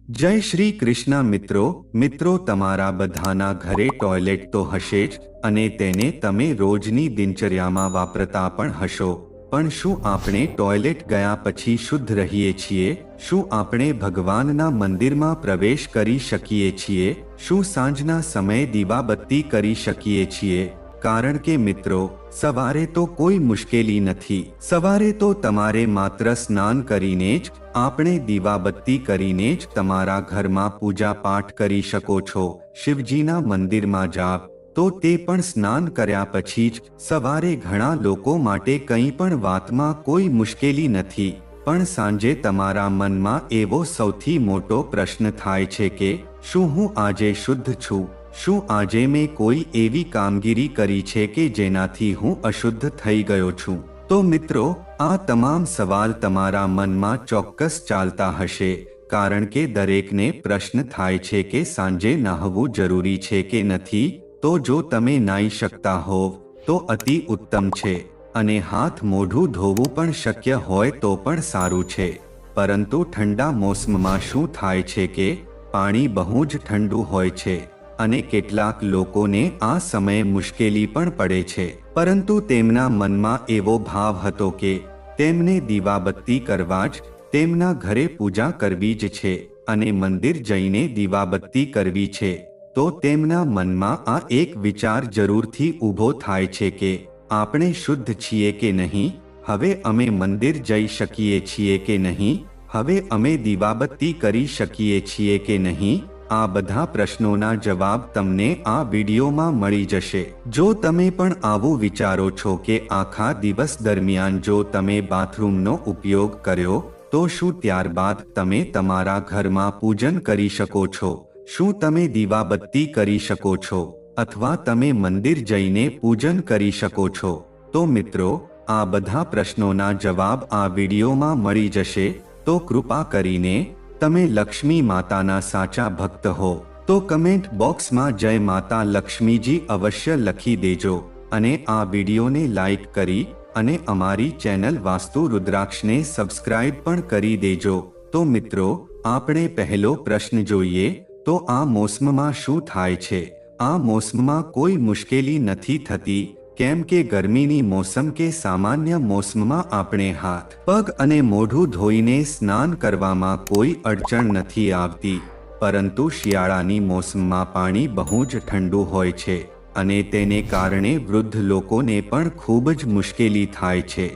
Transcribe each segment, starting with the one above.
જય શ્રી કૃષ્ણ મિત્રો તમારા બધાના ઘરે ટોયલેટ તો હશે જ અને તેને તમે રોજની દિનચર્યામાં વાપરતા પણ હશો, પણ શું આપણે ટોયલેટ ગયા પછી શુદ્ધ રહીએ છીએ? શું આપણે ભગવાનના મંદિરમાં પ્રવેશ કરી શકીએ છીએ? શું સાંજના સમયે દીવાબત્તી કરી શકીએ છીએ? કારણ કે મિત્રો, સવારે તો કોઈ મુશ્કેલી નથી. સવારે તો તમારે માત્ર સ્નાન કરીને જ, આપણે દીવાબત્તી કરીને જ તમારા ઘરમાં પૂજા પાઠ કરી શકો છો. શિવજીના મંદિરમાં જાવ તો તે પણ સ્નાન કર્યા પછી જ. સવારે ઘણા લોકો માટે કંઈ પણ વાતમાં કોઈ મુશ્કેલી નથી, પણ સાંજે તમારા મનમાં એવો સૌથી મોટો પ્રશ્ન થાય છે કે શું હું આજે શુદ્ધ છું? શું આજે મેં કોઈ એવી કામગીરી કરી છે કે જેનાથી હું અશુદ્ધ થઈ ગયો છું? તો મિત્રો, આ તમામ સવાલ તમારા મનમાં ચોક્કસ ચાલતા હશે, કારણ કે દરેકને પ્રશ્ન થાય છે કે સાંજે નહાવું જરૂરી છે કે નથી. તો જો તમે નાહી શકતા હોવ તો અતિ ઉત્તમ છે, અને હાથ મોઢું ધોવું પણ શક્ય હોય તો પણ સારું છે. પરંતુ ઠંડા મોસમમાં શું થાય છે કે પાણી બહુ જ ઠંડુ હોય છે, અને કેટલાક લોકોને આ સમયે મુશ્કેલી પણ પડે છે. પરંતુ તેમના મનમાં એવો ભાવ હતો કે તેમને દીવાબત્તી કરવા જ, તેમના ઘરે પૂજા કરવી જ છે અને મંદિર જઈને દીવાબત્તી કરવી છે. તો તેમના મનમાં આ એક વિચાર જરૂરથી ઊભો થાય છે કે આપણે શુદ્ધ છીએ કે નહીં? હવે અમે મંદિર જઈ શકીએ છીએ કે નહીં? હવે અમે દીવાબત્તી કરી શકીએ છીએ કે નહીં? આ બધા પ્રશ્નોના જવાબ તમને આ વિડીયોમાં મળી જશે. જો તમે પણ આવું વિચારો છો કે આખા દિવસ દરમિયાન જો તમે બાથરૂમનો ઉપયોગ કર્યો તો શું ત્યારબાદ તમે તમારા ઘરમાં પૂજન કરી શકો છો? શું તમે દીવાબત્તી કરી શકો છો? અથવા તમે મંદિર જઈને પૂજન કરી શકો છો? તો મિત્રો, આ બધા પ્રશ્નોના જવાબ આ વિડીયોમાં મળી જશે. તો કૃપા કરીને તમે લક્ષ્મી માતાના સાચા ભક્ત હો તો કમેન્ટ બોક્સમાં જય માતા લક્ષ્મીજી અવશ્ય લખી દેજો, અને આ વિડીયોને લાઈક કરી અને અમારી ચેનલ વાસ્તુ રુદ્રાક્ષને સબસ્ક્રાઇબ પણ કરી દેજો. તો મિત્રો, આપણે પહેલો પ્રશ્ન જોઈએ તો આ મોસમમાં શું થાય છે? આ મોસમમાં કોઈ મુશ્કેલી નથી થતી, કેમ કે ગરમીની મોસમ કે સામાન્ય મોસમમાં આપણે હાથ પગ અને મોઢું ધોઈને સ્નાન કરવામાં કોઈ અડચણ નથી આવતી. પરંતુ શિયાળાની મોસમમાં પાણી બહુ જ ઠંડુ હોય છે, અને તેને કારણે વૃદ્ધ લોકોને પણ ખૂબ જ મુશ્કેલી થાય છે.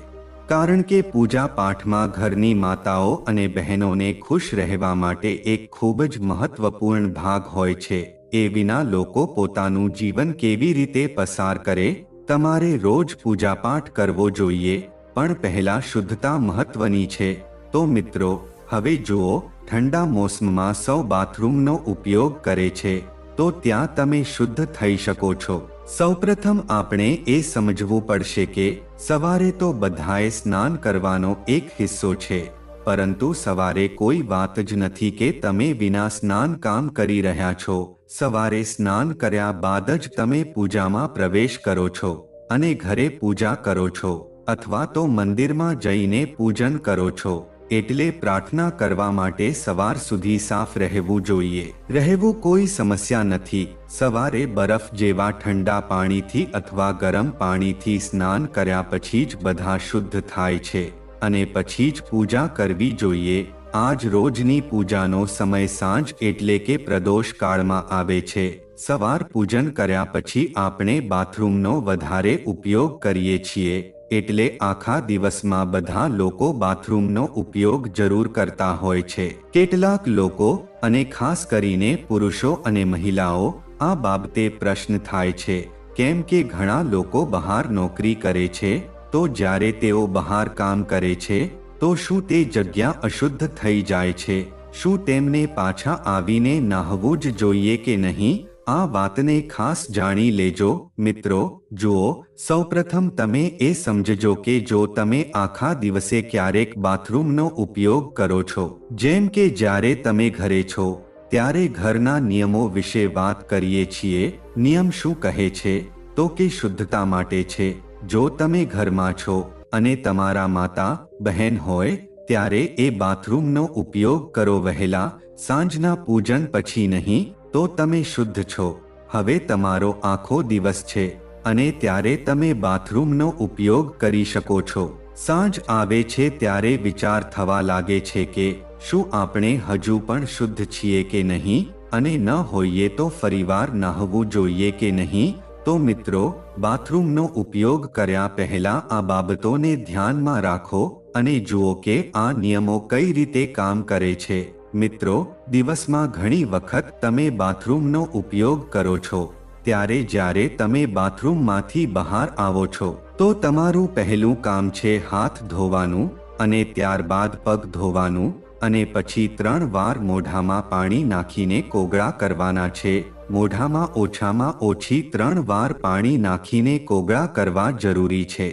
કારણ કે પૂજા પાઠમાં ઘરની માતાઓ અને બહેનોને ખુશ રહેવા માટે એક ખૂબ જ મહત્વપૂર્ણ ભાગ હોય છે. એ વિના લોકો પોતાનું જીવન કેવી રીતે પસાર કરે? તમારે રોજ પૂજાપાઠ કરવો જોઈએ, પણ પહેલા શુદ્ધતા મહત્વની છે. તો મિત્રો, હવે જુઓ, ઠંડા મોસમમાં સૌ બાથરૂમનો ઉપયોગ કરે છે, તો ત્યાં તમે શુદ્ધ થઈ શકો છો. સૌપ્રથમ આપણે એ સમજવું પડશે કે સવારે તો બધાએ સ્નાન કરવાનો એક હિસ્સો છે, પરંતુ સવારે કોઈ વાત જ નથી કે તમે વિના સ્નાન કામ કરી રહ્યા છો. સવારે સ્નાન કર્યા બાદ જ તમે પૂજામાં પ્રવેશ કરો છો અને ઘરે પૂજા કરો છો, અથવા તો મંદિરમાં જઈને પૂજન કરો છો. એટલે પ્રાર્થના કરવા માટે સવાર સુધી સાફ રહેવું જોઈએ. રહેવું કોઈ સમસ્યા નથી. સવારે બરફ જેવા ઠંડા પાણીથી અથવા ગરમ પાણીથી સ્નાન કર્યા પછી જ બધા શુદ્ધ થાય છે, અને પછી જ પૂજા કરવી જોઈએ. આજ રોજની પૂજાનો સમય સાંજ એટલે કે પ્રદોષ કાળમાં આવે છે. સવાર પૂજન કર્યા પછી આપણે બાથરૂમનો વધારે ઉપયોગ કરીએ છીએ, એટલે આખા દિવસમાં બધા લોકો બાથરૂમનો ઉપયોગ જરૂર કરતા હોય છે. કેટલાક લોકો, અને ખાસ કરીને પુરુષો અને મહિલાઓ, આ બાબતે પ્રશ્ન થાય છે, કેમ કે ઘણા લોકો બહાર નોકરી કરે છે, તો જ્યારે તેઓ બહાર કામ કરે છે તો શું તે જગ્યા અશુદ્ધ થઈ જાય છે? શું તેમને પાછા આવીને નહાવું જ જોઈએ કે નહીં? આ વાતને ખાસ જાણી લેજો. મિત્રો જુઓ, સૌપ્રથમ તમે એ સમજજો કે જો તમે આખા દિવસે ક્યારેક બાથરૂમનો ઉપયોગ કરો છો, જેમ કે જ્યારે તમે ઘરે છો, ત્યારે ઘરના નિયમો વિશે વાત કરીએ છીએ. નિયમ શું કહે છે? તો કે શુદ્ધતા માટે છે. જો તમે ઘરમાં છો અને તમારા માતા બહેન હોય ત્યારે એ બાથરૂમનો ઉપયોગ કરો વહેલા, સાંજના પૂજન પછી નહીં, તો તમે શુદ્ધ છો. હવે તમારો આખો દિવસ છે અને ત્યારે તમે બાથરૂમનો ઉપયોગ કરી શકો છો. સાંજ આવે છે ત્યારે વિચાર થવા લાગે છે કે શું આપણે હજુ પણ શુદ્ધ છીએ કે નહીં, અને ન હોઈએ તો ફરીવાર નહાવું જોઈએ કે નહીં. તો મિત્રો, બાથરૂમનો ઉપયોગ કર્યા પહેલા આ બાબતોને ધ્યાનમાં રાખો અને જુઓ કે આ નિયમો કઈ રીતે કામ કરે છે. મિત્રો, દિવસમાં ઘણી વખત તમે બાથરૂમનો ઉપયોગ કરો છો, ત્યારે જ્યારે તમે બાથરૂમમાંથી બહાર આવો છો તો તમારું પહેલું કામ છે હાથ ધોવાનું, અને ત્યારબાદ પગ ધોવાનું, અને પછી 3 વાર મોઢામાં પાણી નાખીને કોગળા કરવાના છે. મોઢામાં ઓછામાં ઓછી 3 વાર પાણી નાખીને કોગળા કરવા જરૂરી છે.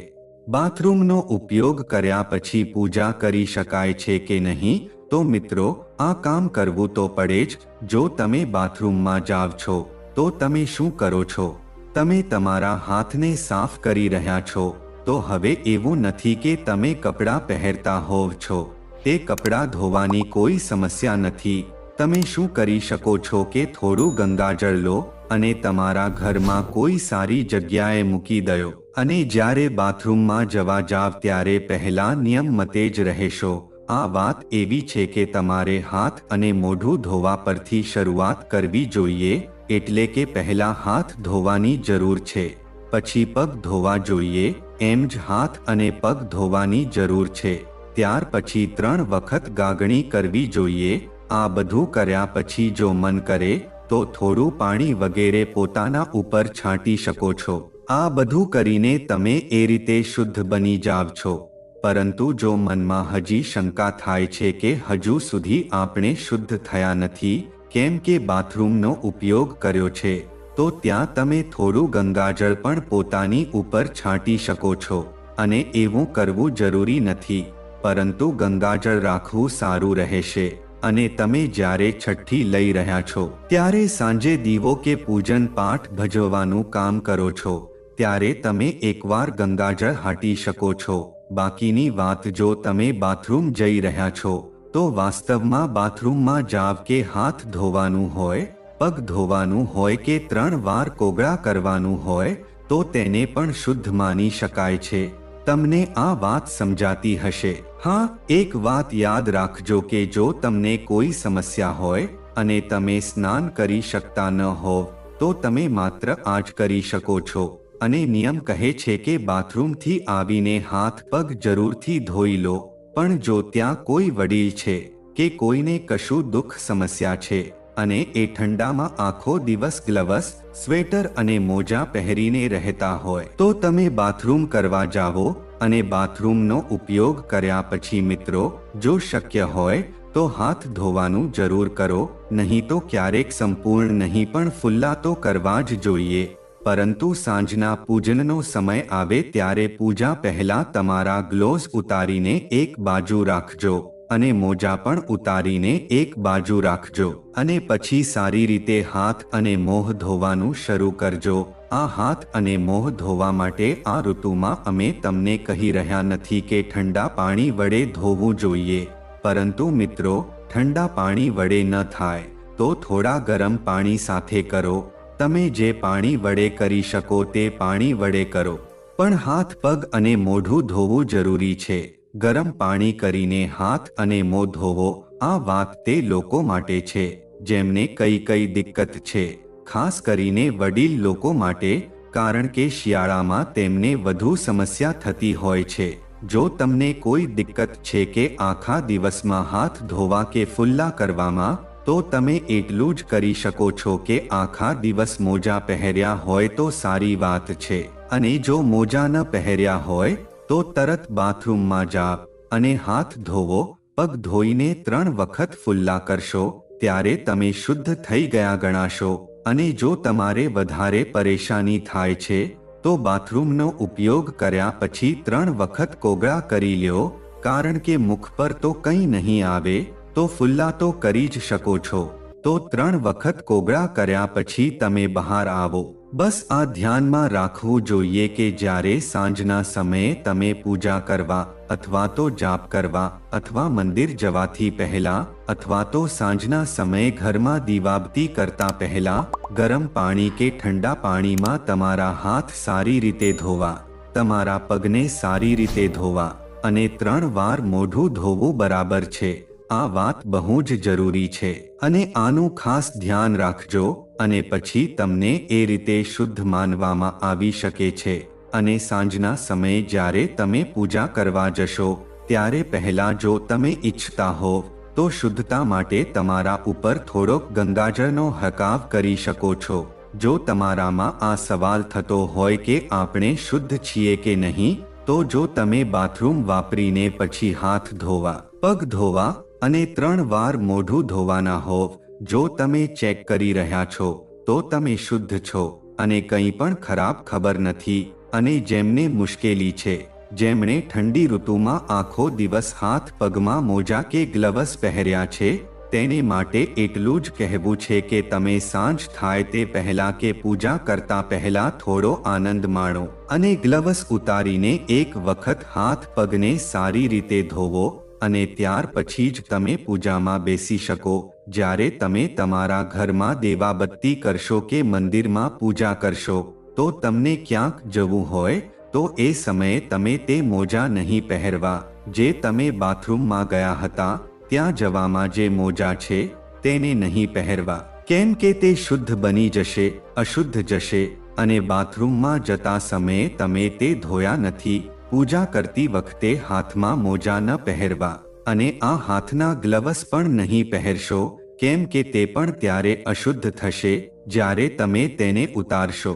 બાથરૂમનો ઉપયોગ કર્યા પછી પૂજા કરી શકાય છે કે નહીં? તો મિત્રો, આ કામ કરવું તો પડે જ. જો તમે બાથરૂમમાં જાવ છો તો તમે શું કરો છો? તમે તમારા હાથને સાફ કરી રહ્યા છો. તો હવે એવું નથી કે તમે કપડાં પહેરતા હોવ છો. તે કપડાં ધોવાની કોઈ સમસ્યા નથી. તમે શું કરી શકો છો કે થોડું ગંગાજળ લો અને તમારા ઘરમાં કોઈ સારી જગ્યાએ મૂકી દો, અને જ્યારે બાથરૂમમાં જવા જાવ ત્યારે પહેલા નિયમ મતે જ રહેશો. આ વાત એવી છે કે તમારે હાથ અને મોઢું ધોવા પરથી શરૂઆત કરવી જોઈએ. એટલે કે પહેલા હાથ ધોવાની જરૂર છે, પછી પગ ધોવા જોઈએ. એમ જ હાથ અને પગ ધોવાની જરૂર છે. ત્યાર પછી 3 વખત ગાગણી કરવી જોઈએ. આ બધું કર્યા પછી જો મન કરે તો થોડું પાણી વગેરે પોતાના ઉપર છાંટી શકો છો. આ બધું કરીને તમે એ રીતે શુદ્ધ બની જાવ છો. પરંતુ જો મનમાં હજી શંકા થાય છે કે હજુ સુધી આપણે શુદ્ધ થયા નથી, કેમ કે બાથરૂમનો ઉપયોગ કર્યો છે, તો ત્યાં તમે થોડું ગંગાજળ પણ પોતાની ઉપર છાંટી શકો છો. અને એવું કરવું જરૂરી નથી, પરંતુ ગંગાજળ રાખવું સારું રહેશે. અને તમે જ્યારે છઠ્ઠી લઈ રહ્યા છો ત્યારે સાંજે દીવો કે પૂજન પાઠ ભજવવાનું કામ કરો છો, ત્યારે તમે એકવાર ગંગાજળ હાટી શકો છો. બાકીની વાત, જો તમે બાથરૂમ જઈ રહ્યા છો તો વાસ્તવમાં બાથરૂમમાં જાવ કે હાથ ધોવાનું હોય, પગ ધોવાનું હોય કે 3 વાર કોગળા કરવાનું હોય, તો તેને પણ શુદ્ધ માની શકાય છે. તમને આ વાત સમજાતી હશે? હા, એક વાત યાદ રાખજો કે જો તમને કોઈ સમસ્યા હોય અને તમે સ્નાન કરી શકતા ન હોવ તો તમે માત્ર આ જ કરી શકો છો. અને નિયમ કહે છે કે બાથરૂમથી આવીને હાથ પગ જરૂરથી ધોઈ લો. પણ જો ત્યાં કોઈ વડીલ છે કે કોઈને કશું દુઃખ સમસ્યા છે અને એ ઠંડામાં આખો દિવસ ગ્લવ્સ, સ્વેટર અને મોજા પહેરીને રહેતા હોય, તો તમે બાથરૂમ કરવા જાઓ અને બાથરૂમનો ઉપયોગ કર્યા પછી મિત્રો, જો શક્ય હોય તો હાથ ધોવાનું જરૂર કરો. નહીં તો ક્યારેક સંપૂર્ણ નહીં પણ ફુલ્લા તો કરવા જ જોઈએ. પરંતુ સાંજના પૂજનનો સમય આવે ત્યારે પૂજા પહેલા તમારા ગ્લોવ્સ ઉતારીને એક બાજુ રાખજો અને મોજા પણ ઉતારીને એક બાજુ રાખજો. અને પછી સારી રીતે હાથ અને મોં ધોવાનું શરૂ કરજો. આ હાથ અને મોં ધોવા માટે આ ઋતુમાં અમે તમને કહી રહ્યા નથી કે ઠંડા પાણી વડે ધોવું જોઈએ. પરંતુ મિત્રો, ઠંડા પાણી વડે ન થાય તો થોડા ગરમ પાણી સાથે કરો. તમે જે પાણી વડે કરી શકો તે પાણી વડે કરો. પણ હાથ, પગ અને મોઢું ધોવું જરૂરી છે. ગરમ પાણી કરીને હાથ અને મોં ધોવો. આ વાત તે લોકો માટે છે જેમને કઈ દિક્કત છે, ખાસ કરીને વડીલ લોકો માટે, કારણ કે શિયાળામાં તેમને વધુ સમસ્યા થતી હોય છે. જો તમને કોઈ દિક્કત છે કે આખા દિવસમાં હાથ ધોવા કે ફુલ્લા કરવામાં, તો તમે એટલું જ કરી શકો છો કે આખા દિવસ મોજા પહેર્યા હોય તો સારી વાત છે. અને જો મોજા ન પહેર્યા હોય તો તરત બાથરૂમમાં જાવ અને હાથ ધોવો. પગ ધોઈને 3 વખત ફુલ્લા કરશો ત્યારે તમે શુદ્ધ થઈ ગયા ગણાશો. અને જો તમારે વધારે પરેશાની થાય છે તો બાથરૂમનો ઉપયોગ કર્યા પછી 3 વખત કોગળા કરી લ્યો. કારણ કે મુખ પર તો કંઈ નહીં આવે તો ફુલ્લા તો કરી જ શકો છો. તો 3 વખત કોગળા કર્યા પછી તમે બહાર આવો બસ આ ધ્યાનમાં રાખવું જોઈએ કે જ્યારે સાંજના સમયે તમે પૂજા કરવા અથવા તો જાપ કરવા અથવા મંદિર જવાથી પહેલા અથવા તો સાંજના સમયે ઘરમાં દીવાબત્તી કરતા પહેલા ગરમ પાણી કે ઠંડા પાણીમાં તમારા હાથ સારી રીતે ધોવા, તમારા પગને સારી રીતે ધોવા અને 3 વાર મોઢું ધોવું બરાબર છે. આ વાત બહુ જ જરૂરી છે અને આનું ખાસ ધ્યાન રાખજો અને પછી તમને એ રીતે શુદ્ધ માનવામાં આવી શકે છે. અને સાંજના સમયે જ્યારે તમે પૂજા કરવા જશો ત્યારે પહેલા જો તમે ઈચ્છતા હો તો શુદ્ધતા માટે તમારા ઉપર થોડોક ગંગાજળનો હકાવ કરી શકો છો. જો તમારામાં આ સવાલ થતો હોય કે આપણે શુદ્ધ છીએ કે નહીં, તો જો તમે બાથરૂમ વાપરીને પછી હાથ ધોવા, પગ ધોવા અને 3 વાર મોઢું ધોવાના હોવ, જો તમે ચેક કરી રહ્યા છો તો તમે શુદ્ધ છો અને કંઈ પણ ખરાબ ખબર નથી. અને જેમને મુશ્કેલી છે, જેમણે ઠંડી ઋતુમાં આખો દિવસ હાથ પગમાં મોજા કે ગ્લવ્સ પહેર્યા છે, તેને માટે એટલું જ કહેવું છે કે તમે સાંજ થાય તે પહેલા કે પૂજા કરતા પહેલા થોડો આનંદ માણો અને ગ્લવ્સ ઉતારીને એક વખત હાથ પગને સારી રીતે ધોવો અને ત્યાર પછી જ તમે પૂજામાં બેસી શકો. જ્યારે તમે તમારા ઘરમાં દીવાબત્તી કરશો કે મંદિરમાં પૂજા કરશો તો તમને ક્યાંક જવું હોય તો એ સમયે તમે તે મોજા નહીં પહેરવા જે તમે બાથરૂમમાં ગયા હતા ત્યાં જવામાં જે મોજા છે તેને નહીં પહેરવા, કેમ કે તે શુદ્ધ બની જશે, અશુદ્ધ જશે અને બાથરૂમમાં જતા સમયે તમે તે ધોયા નથી. પૂજા કરતી વખતે હાથમાં મોજા ન પહેરવા અને આ હાથના ગ્લવ્સ પણ નહીં પહેરશો, કેમ કે તે પણ ત્યારે અશુદ્ધ થશે જ્યારે તમે તેને ઉતારશો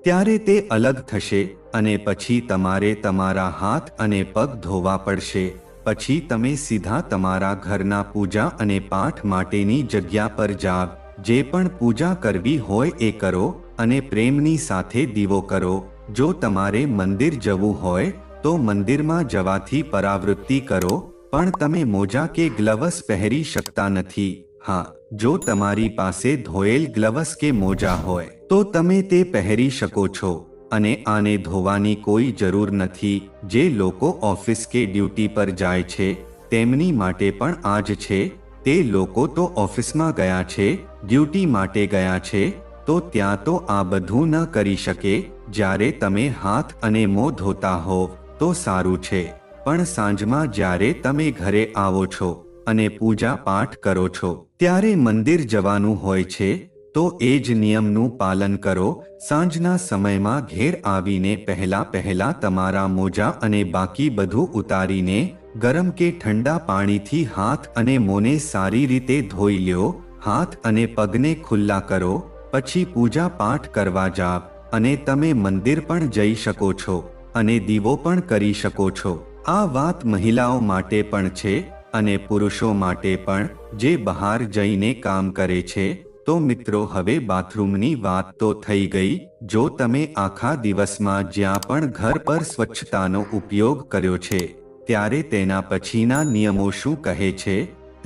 ત્યારે તે અલગ થશે અને પછી તમારે તમારા હાથ અને પગ ધોવા પડશે. પછી તમે સીધા તમારા ઘરના પૂજા અને પાઠ માટેની જગ્યા પર જાવ. જે પણ પૂજા કરવી હોય એ કરો અને પ્રેમની સાથે દીવો કરો. જો તમારે મંદિર જવું હોય તો મંદિરમાં જવાથી પરાવૃત્તિ કરો, પણ તમે મોજા કે ગ્લવ્સ પહેરી શકતા નથી. હા, જો તમારી પાસે ધોયેલ ગ્લવ્સ કે મોજા હોય તો તમે તે પહેરી શકો છો અને આને ધોવાની કોઈ જરૂર નથી. જે લોકો ઓફિસ કે ડ્યુટી પર જાય છે તેમની માટે પણ આ જ છે. તે લોકો તો ઓફિસમાં ગયા છે, ડ્યુટી માટે ગયા છે, તો ત્યાં તો આ બધું ન કરી શકે. જ્યારે તમે હાથ અને મોં ધોતા હોવ તો સારું છે, પણ સાંજમાં જ્યારે તમે ઘરે આવો છો અને પૂજા પાઠ કરો છો ત્યારે મંદિર જવાનું હોય છે તો એ જ નિયમનું પાલન કરો. સાંજના સમયમાં ઘેર આવીને પહેલા તમારા મોજા અને બાકી બધું ઉતારીને ગરમ કે ઠંડા પાણીથી હાથ અને મોંને સારી રીતે ધોઈ લ્યો. હાથ અને પગને ખુલ્લા કરો, પછી પૂજા પાઠ કરવા જાવ અને તમે મંદિર પણ જઈ શકો છો અને દીવો પણ કરી શકો છો. આ વાત મહિલાઓ માટે પણ છે અને પુરુષો માટે પણ, જે બહાર જઈને કામ કરે છે. તો મિત્રો, હવે બાથરૂમની વાત તો થઈ ગઈ. જો તમે આખા દિવસમાં જ્યાં પણ ઘર પર સ્વચ્છતાનો ઉપયોગ કર્યો છે ત્યારે તેના પછીના નિયમો શું કહે છે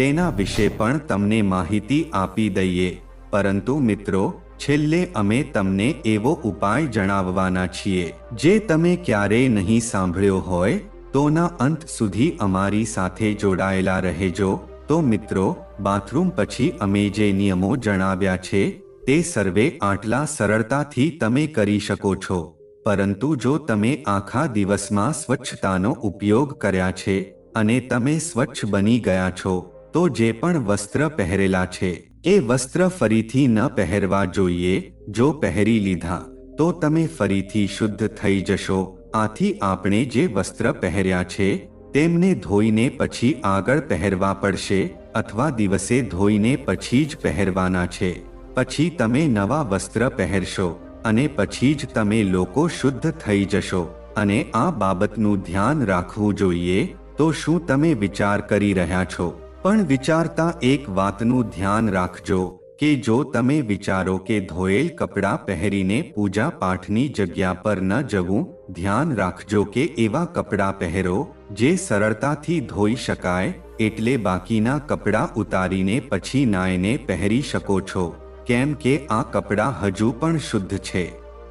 તેના વિશે પણ તમને માહિતી આપી દઈએ. પરંતુ મિત્રો, છેલ્લે અમે તમને એવો ઉપાય જણાવવાના છીએ જે તમે ક્યારેય નહીં સાંભળ્યો હોય, તો ના અંત સુધી અમારી સાથે જોડાયેલા રહેજો. તો મિત્રો, બાથરૂમ પછી અમે જે નિયમો જણાવ્યા છે તે સર્વે આટલા સરળતાથી તમે કરી શકો છો. પરંતુ જો તમે આખા દિવસમાં સ્વચ્છતાનો ઉપયોગ કર્યા છે અને તમે સ્વચ્છ બની ગયા છો તો જે પણ વસ્ત્ર પહેરેલા છે એ વસ્ત્ર ફરીથી ન પહેરવા જોઈએ. જો પહેરી લીધા તો તમે ફરીથી શુદ્ધ થઈ જશો. આથી આપણે જે વસ્ત્ર પહેર્યા છે તેમને ધોઈને પછી આગળ પહેરવા પડશે અથવા દિવસે ધોઈને પછી જ પહેરવાના છે. પછી તમે નવા વસ્ત્ર પહેરશો અને પછી જ તમે લોકો શુદ્ધ થઈ જશો. અને આ બાબતનું ધ્યાન રાખવું જોઈએ. તો શું તમે વિચાર કરી રહ્યા છો? પણ વિચારતા એક વાતનું ધ્યાન રાખજો કે જો તમે વિચારો કે ધોયેલ કપડાં પહેરીને પૂજા પાઠની જગ્યા પર ન જવું, ધ્યાન રાખજો કે એવા કપડાં પહેરો જે સરળતાથી ધોઈ શકાય. એટલે બાકીના કપડાં ઉતારીને પછી નાઈને પહેરી શકો છો, કેમ કે આ કપડાં હજુ પણ શુદ્ધ છે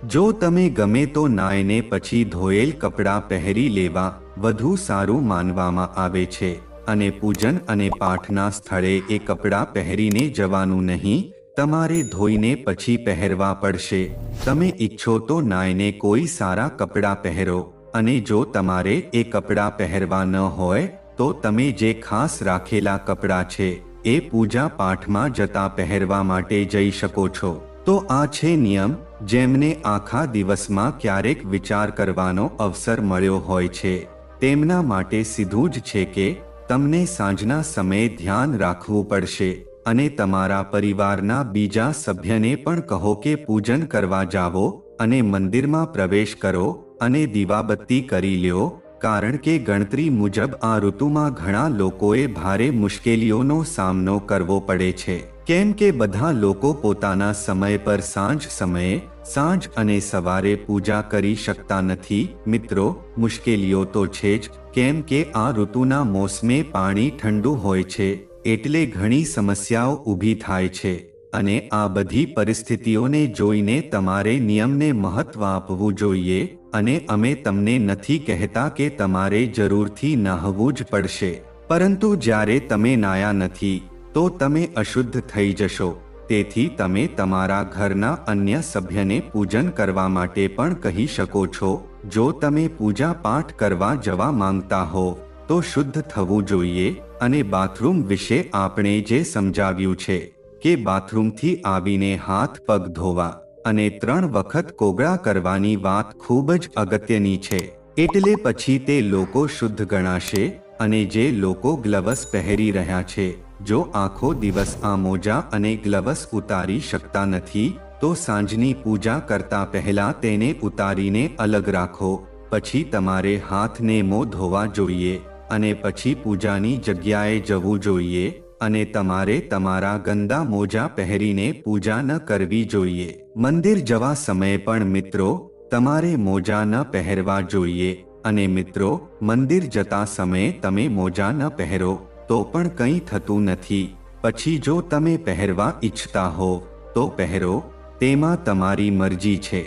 જો તમે ગમે તો નાઈને પછી ધોયેલ કપડાં પહેરી લેવા વધુ સારું માનવામાં આવે છે અને પૂજન અને પાઠના સ્થળે એ કપડાં પહેરીને જવાનું નહીં, તમારે ધોઈને પછી પહેરવા પડશે. તમે ઈચ્છો તો નાઈને કોઈ સારા કપડાં પહેરો, અને જો તમારે એ કપડાં પહેરવા ન હોય તો તમે જે ખાસ રાખેલા કપડાં છે એ પૂજા પાઠમાં જતા પહેરવા માટે જઈ શકો છો. તો આ છે નિયમ. જેમને આખા દિવસમાં ક્યારેક વિચાર કરવાનો અવસર મળ્યો હોય છે તેમના માટે સીધું જ છે કે તમને સાંજના સમયે ધ્યાન રાખવું પડશે અને તમારા પરિવારના બીજા સભ્યને પણ કહો કે પૂજન કરવા જાવો અને મંદિરમાં પ્રવેશ કરો અને દીવાબત્તી કરી લ્યો, કારણ કે ગણતરી મુજબ આ ઋતુમાં ઘણા લોકોએ ભારે મુશ્કેલીઓનો સામનો કરવો પડે છે, કેમ કે બધા લોકો પોતાના સમય પર સાંજ અને સવારે પૂજા કરી શકતા નથી. મિત્રો, મુશ્કેલીઓ તો છે જ, કેમ કે આ ઋતુના મોસમે પાણી ઠંડુ હોય છે એટલે ઘણી સમસ્યાઓ ઊભી થાય છે અને આ બધી પરિસ્થિતિઓને જોઈને તમારે નિયમને મહત્વ આપવું જોઈએ. અને અમે તમને નથી કહેતા કે તમારે જરૂરથી નહાવું જ પડશે, પરંતુ જ્યારે તમે નાયા નથી તો તમે અશુદ્ધ થઈ જશો. તેથી તમે તમારા ઘરના અન્ય સભ્યને પૂજન કરવા માટે પણ કહી શકો છો. જો તમે પૂજા પાઠ કરવા જવા માંગતા હો તો શુદ્ધ થવું જોઈએ. અને બાથરૂમ વિશે આપણે જે સમજાવ્યું છે કે બાથરૂમથી આવીને હાથ પગ ધોવા અને 3 વખત કોગળા કરવાની વાત ખૂબ જ અગત્યની છે, એટલે પછી તે લોકો શુદ્ધ ગણાશે. અને જે લોકો ગ્લવ્સ પહેરી રહ્યા છે, જો આખો દિવસ આ મોજા અને ગ્લવ્સ ઉતારી શકતા નથી તો સાંજની પૂજા કરતા પહેલા તેને ઉતારીને અલગ રાખો. પછી તમારે હાથને મોં ધોવા જોઈએ અને પછી પૂજાની જગ્યાએ જવું જોઈએ અને તમારે તમારા ગંદા મોજા પહેરીને પૂજા ન કરવી જોઈએ. મંદિર જવા સમયે પણ મિત્રો તમારે મોજા ન પહેરવા જોઈએ. અને મિત્રો, મંદિર જતા સમયે તમે મોજા ન પહેરો તો પણ કંઈ થતું નથી. પછી જો તમે પહેરવા ઈચ્છતા હો તો પહેરો, તેમાં તમારી મરજી છે.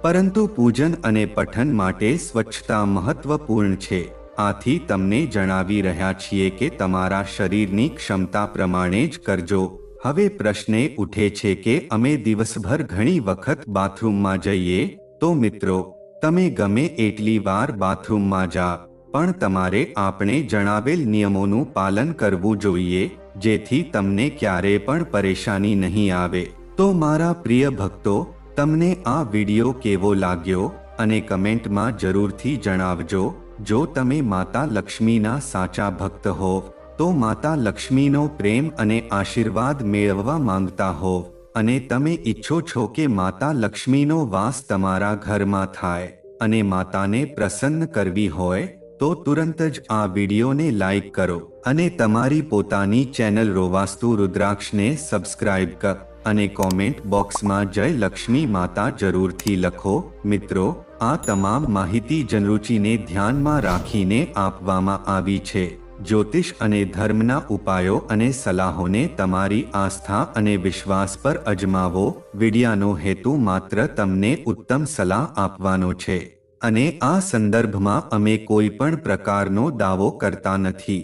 પરંતુ પૂજન અને પઠન માટે સ્વચ્છતા મહત્વપૂર્ણ છે. આથી તમને જણાવી રહ્યા છીએ કે તમારા શરીરની ક્ષમતા પ્રમાણે જ કરજો. હવે પ્રશ્ન ઉઠે છે કે અમે દિવસભર ઘણી વખત બાથરૂમમાં જઈએ તો મિત્રો, તમે ગમે એટલી વાર બાથરૂમમાં જા પણ તમારે આપણે જણાવેલ નિયમોનું પાલન કરવું જોઈએ, જેથી તમને ક્યારે પણ પરેશાની નહીં આવે. તો મારા પ્રિય ભક્તો, તમને આ વિડિયો કેવો લાગ્યો અને કમેન્ટમાં જરૂરથી જણાવજો. જો તમે માતા લક્ષ્મીના સાચા ભક્ત હો તો માતા લક્ષ્મીનો પ્રેમ અને આશીર્વાદ મેળવવા માંગતા હો અને તમે ઈચ્છો છો કે માતા લક્ષ્મીનો વાસ તમારા ઘરમાં થાય અને માતાને પ્રસન્ન કરવી હોય તો તુરંત જ આ વિડીયોને લાઈક કરો અને તમારી પોતાની ચેનલ રોવાસ્તુ રુદ્રાક્ષને સબસ્ક્રાઇબ કર અને કોમેન્ટ બોક્સમાં જય લક્ષ્મી માતા જરૂરથી લખો. મિત્રો, આ તમામ માહિતી જનરુચિને ધ્યાનમાં રાખીને આપવામાં આવી છે. જ્યોતિષ અને ધર્મના ઉપાયો અને સલાહોને તમારી આસ્થા અને વિશ્વાસ પર અજમાવો. વિડિયાનો હેતુ માત્ર તમને ઉત્તમ સલાહ આપવાનો છે અને આ સંદર્ભમાં અમે કોઈ પણ પ્રકારનો દાવો કરતા નથી.